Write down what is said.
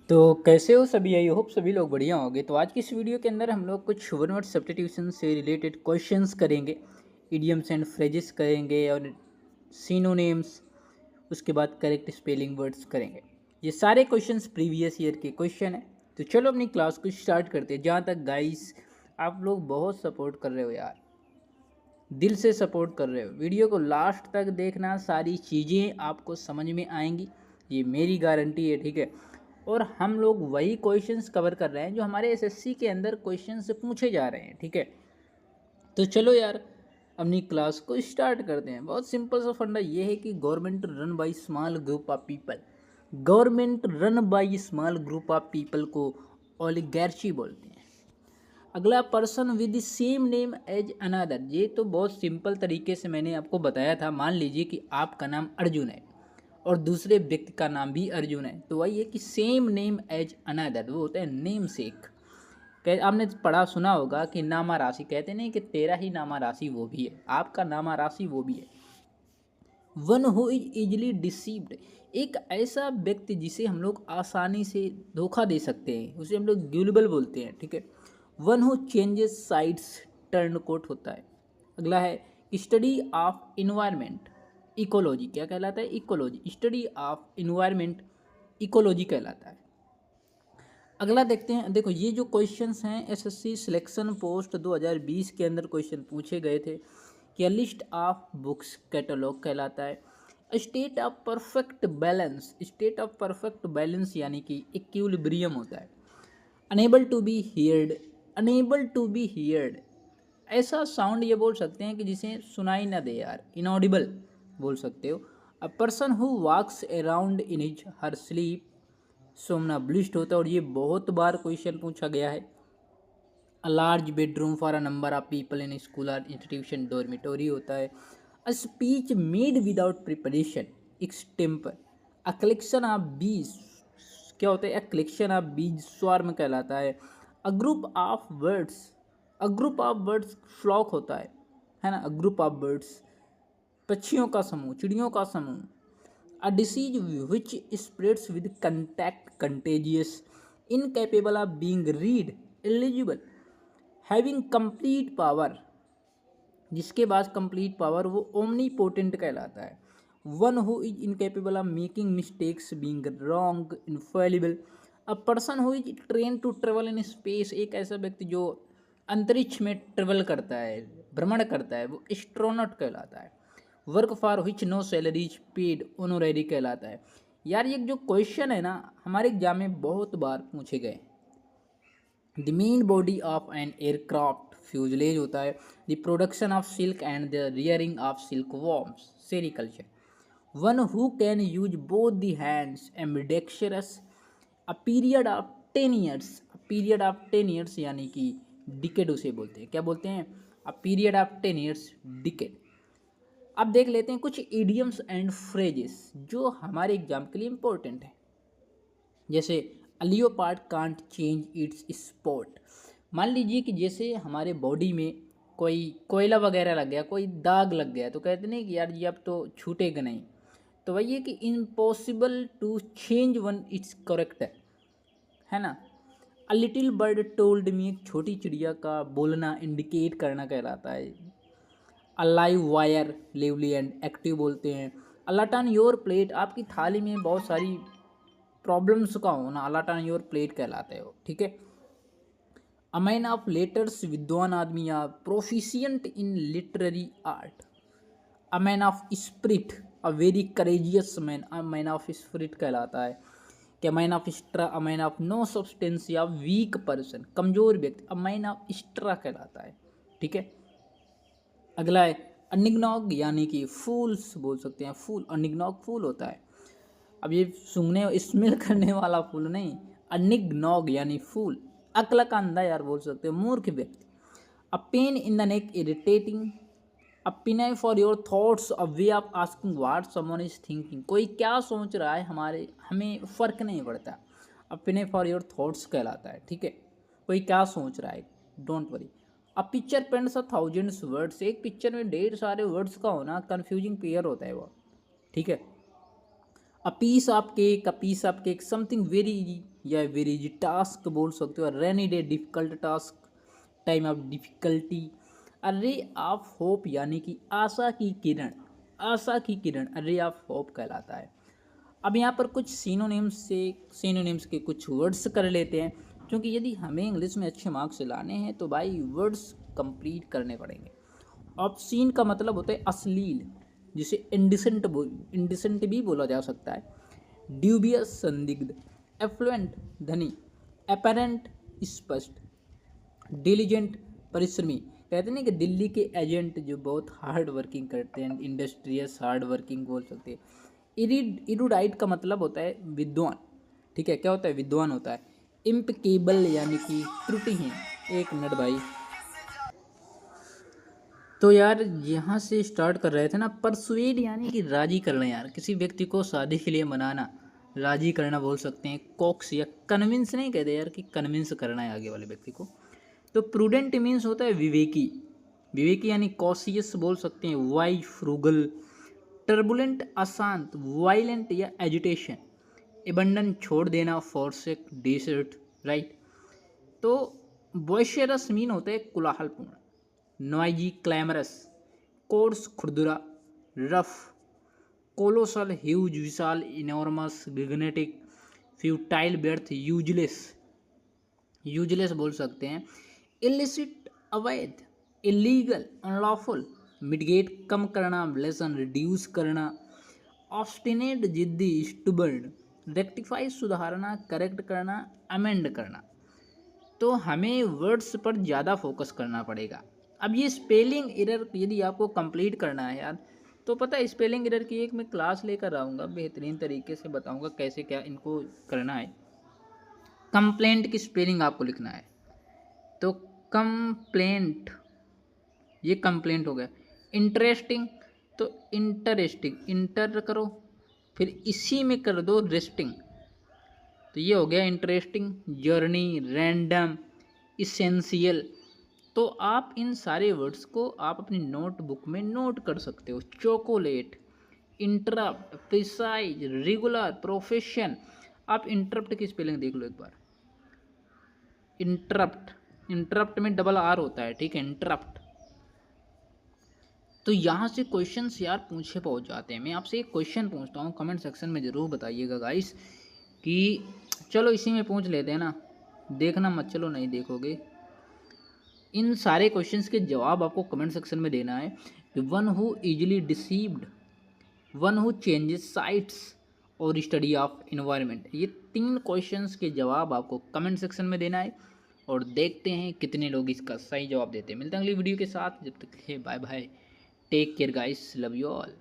तो कैसे हो सभी? आई होप सभी लोग बढ़िया होंगे। तो आज की इस वीडियो के अंदर हम लोग कुछ वन वर्ड सब्स्टिट्यूशन से रिलेटेड क्वेश्चंस करेंगे, इडियम्स एंड फ्रेजेस करेंगे और सिनोनिम्स, उसके बाद करेक्ट स्पेलिंग वर्ड्स करेंगे। ये सारे क्वेश्चंस प्रीवियस ईयर के क्वेश्चन हैं। तो चलो अपनी क्लास को स्टार्ट करते हैं। जहाँ तक गाइस आप लोग बहुत सपोर्ट कर रहे हो यार, दिल से सपोर्ट कर रहे हो, वीडियो को लास्ट तक देखना, सारी चीज़ें आपको समझ में आएंगी, ये मेरी गारंटी है, ठीक है। और हम लोग वही क्वेश्चंस कवर कर रहे हैं जो हमारे एसएससी के अंदर क्वेश्चंस पूछे जा रहे हैं, ठीक है। तो चलो यार अपनी क्लास को स्टार्ट करते हैं। बहुत सिंपल सा फंडा ये है कि government run by small group of people, government run by small group of people को ओलिगार्ची बोलते हैं। अगला, person with the same name as another. ये तो बहुत सिंपल तरीके से मैंने आपको बताया था। मान लीजिए कि आपका नाम अर्जुन है और दूसरे व्यक्ति का नाम भी अर्जुन है, तो वही है कि सेम नेम एज अनदर, वो होता है नेम सेक। आपने पढ़ा सुना होगा कि नामा राशि, कहते नहीं कि तेरा ही नामा राशि वो भी है, आपका नामा राशि वो भी है। One who is easily deceived, एक ऐसा व्यक्ति जिसे हम लोग आसानी से धोखा दे सकते हैं, उसे हम लोग ग्यूलेबल बोलते हैं, ठीक है। One who changes sides, turn coat होता है। अगला है स्टडी ऑफ इन्वायरमेंट, इकोलॉजी क्या कहलाता है? Ecology, study of environment ecology कहलाता है। अगला देखते हैं, देखो ये जो क्वेश्चंस हैं एसएससी सिलेक्शन पोस्ट 2020 के अंदर क्वेश्चन पूछे गए थे कि लिस्ट ऑफ बुक्स कैटलॉग कहलाता है। State of perfect balance, state of perfect balance यानी कि इक्विलिब्रियम होता है। Unable to be heard, unable to be heard, ऐसा साउंड ये बोल सकते हैं कि जिसे सुनाई ना दे यार, इनऑडिबल बोल सकते हो। A person who walks around in his her sleep, somnambulist होता है, और ये बहुत बार क्वेश्चन पूछा गया है। A large bedroom for a number of people in school और इंस्टीट्यूशन, डॉर्मिटोरी होता है। A speech made without preparation, extempore. A collection of bees, क्या होता है? A collection of bees, swarm कहलाता है। A group of birds, a group of birds flock होता है ना, अ ग्रुप ऑफ बर्ड्स, पक्षियों का समूह, चिड़ियों का समूह। A disease which spreads with contact, contagious. Incapable of being read, illegible. Having complete power, जिसके पास कंप्लीट पावर वो ओमनीपोटेंट कहलाता है। One who is incapable of making mistakes, being wrong, infallible. A person who is train to travel in space, एक ऐसा व्यक्ति जो अंतरिक्ष में ट्रेवल करता है, भ्रमण करता है, वो एस्ट्रोनॉट कहलाता है। Work for which no salary is paid, honorary कहलाता है। यार ये जो क्वेश्चन है ना, हमारे एग्जाम में बहुत बार पूछे गए। The main body of an aircraft, fuselage होता है। The production of silk and the rearing of silk worms, sericulture. One who can use both the hands, ambidextrous. A period of 10 years, a period of 10 years यानी कि decade उसे बोलते हैं, क्या बोलते हैं? A period of 10 years, decade. अब देख लेते हैं कुछ इडियम्स एंड फ्रेजेस जो हमारे एग्जाम के लिए इंपॉर्टेंट है। जैसे a leopard can't change its spot, मान लीजिए कि जैसे हमारे बॉडी में कोई कोयला वगैरह लग गया, कोई दाग लग गया, तो कहते नहीं कि यार ये अब तो छूटेगा नहीं। तो वही है कि impossible to change one it's correct है ना। A little bird told me, एक छोटी चिड़िया का बोलना, इंडिकेट करना कहलाता है। A live wire, lively and active बोलते हैं। अ लट ऑन योर प्लेट, आपकी थाली में बहुत सारी प्रॉब्लम्स का होना, अलाट ऑन योर प्लेट कहलाते हो, ठीक है। अ मैन ऑफ लेटर्स, विद्वान आदमी या proficient in literary art. A man of spirit, a very courageous man, a man of spirit कहलाता है। क्या man of straw, a man of no substance या वीक पर्सन, कमजोर व्यक्ति, अ मैन ऑफ स्ट्रा कहलाता है, ठीक है। अगला है अनिग्नॉग यानी कि फूल्स बोल सकते हैं, फूल, अनिग्नॉग फूल होता है। अब ये सूंघने स्मेल करने वाला फूल नहीं, अनिग्नॉग यानी फूल। अक्ल का अंधा यार बोल सकते हो, मूर्ख व्यक्ति। A pain in the neck, irritating. A penny for your thoughts, a way of asking what someone is thinking, कोई क्या सोच रहा है हमारे हमें फर्क नहीं पड़ता। अ पिनाई फॉर योर थॉट्स कहलाता है, ठीक है। कोई क्या सोच रहा है, don't worry. A picture paints a thousands words, एक पिक्चर में ढेर सारे वर्ड्स का होना, कन्फ्यूजिंग पेयर होता है वो, ठीक है। A piece of cake, a piece of cake, something very easy या वेरी इजी टास्क बोल सकते हो। Rainy day difficult task, time of difficulty. A ray of hope यानी कि आशा की किरण, आशा की किरण अ रे ऑफ होप कहलाता है। अब यहाँ पर कुछ सिनोनिम्स के कुछ वर्ड्स कर लेते हैं, क्योंकि यदि हमें इंग्लिश में अच्छे मार्क्स लाने हैं तो भाई वर्ड्स कंप्लीट करने पड़ेंगे। ऑब्सीन का मतलब होता है अश्लील, जिसे इंडिसेंट भी बोला जा सकता है। ड्यूबियस संदिग्ध, एफ्लुएंट धनी, अपेरेंट स्पष्ट, डिलीजेंट परिश्रमी। कहते हैं ना कि दिल्ली के एजेंट जो बहुत हार्ड वर्किंग करते हैं, इंडस्ट्रियस हार्ड वर्किंग बोल सकते हैं। इरुडाइट का मतलब होता है विद्वान, ठीक है, क्या होता है, विद्वान होता है। इम्पकेबल यानी कि त्रुटिहीन। एक मिनट भाई, तो यार यहाँ से स्टार्ट कर रहे थे ना, परसुएड यानी कि राजी करना, यार किसी व्यक्ति को शादी के लिए मनाना, राजी करना बोल सकते हैं। कॉक्स या कन्विंस नहीं कहते यार, कि कन्विंस करना है आगे वाले व्यक्ति को। तो प्रूडेंट मीन्स होता है विवेकी, विवेकी यानी कॉशियस बोल सकते हैं। Wise frugal. टर्बुलेंट अशांत, वायलेंट या एजिटेशन। एबंडन छोड़ देना, फॉरसेक डिसर्ट, राइट। तो बॉयशरस मीन होता है कोलाहलपूर्ण। नॉइजी क्लैमरस, कोर्स खुरदुरा, रफ। कोलोसल ह्यूज विशाल, इनॉर्मस गिगनेटिक, फ्यूटाइल व्यर्थ, यूजलेस, यूजलेस बोल सकते हैं। इलिसिट अवैध, इलीगल अनलॉफुल, मिडगेट कम करना, लेसन रिड्यूस करना। ऑब्स्टिनेट जिद्दी, स्टुबर्ड, रेक्टिफाई सुधारना, करेक्ट करना, अमेंड करना। तो हमें वर्ड्स पर ज़्यादा फोकस करना पड़ेगा। अब ये स्पेलिंग एरर यदि आपको कंप्लीट करना है यार, तो पता है स्पेलिंग एरर की एक मैं क्लास लेकर आऊँगा, बेहतरीन तरीके से बताऊँगा कैसे क्या इनको करना है। कंप्लेंट की स्पेलिंग आपको लिखना है, तो कंप्लेंट, ये कंप्लेंट हो गया। इंटरेस्टिंग, तो इंटरेस्टिंग, इंटर करो फिर इसी में कर दो रेस्टिंग, तो ये हो गया इंटरेस्टिंग। Journey, random, essential. तो आप इन सारे वर्ड्स को आप अपनी नोटबुक में नोट कर सकते हो। Chocolate, interrupt, precise, regular, profession. आप इंटरप्ट की स्पेलिंग देख लो एक बार। इंटरप्ट, इंटरप्ट में डबल आर होता है, ठीक है, इंटरप्ट। तो यहाँ से क्वेश्चंस यार पूछे पहुँच जाते हैं। मैं आपसे एक क्वेश्चन पूछता हूँ, कमेंट सेक्शन में ज़रूर बताइएगा गाइस, कि चलो इसी में पूछ लेते हैं ना, देखना मत, चलो नहीं देखोगे। इन सारे क्वेश्चंस के जवाब आपको कमेंट सेक्शन में देना है। कि one who easily deceived, one who changes sites और स्टडी ऑफ इन्वायरमेंट। ये 3 क्वेश्चंस के जवाब आपको कमेंट सेक्शन में देना है, और देखते हैं कितने लोग इसका सही जवाब देते हैं। मिलते हैं अगली वीडियो के साथ, जब तक के लिए bye bye, take care guys, love you all.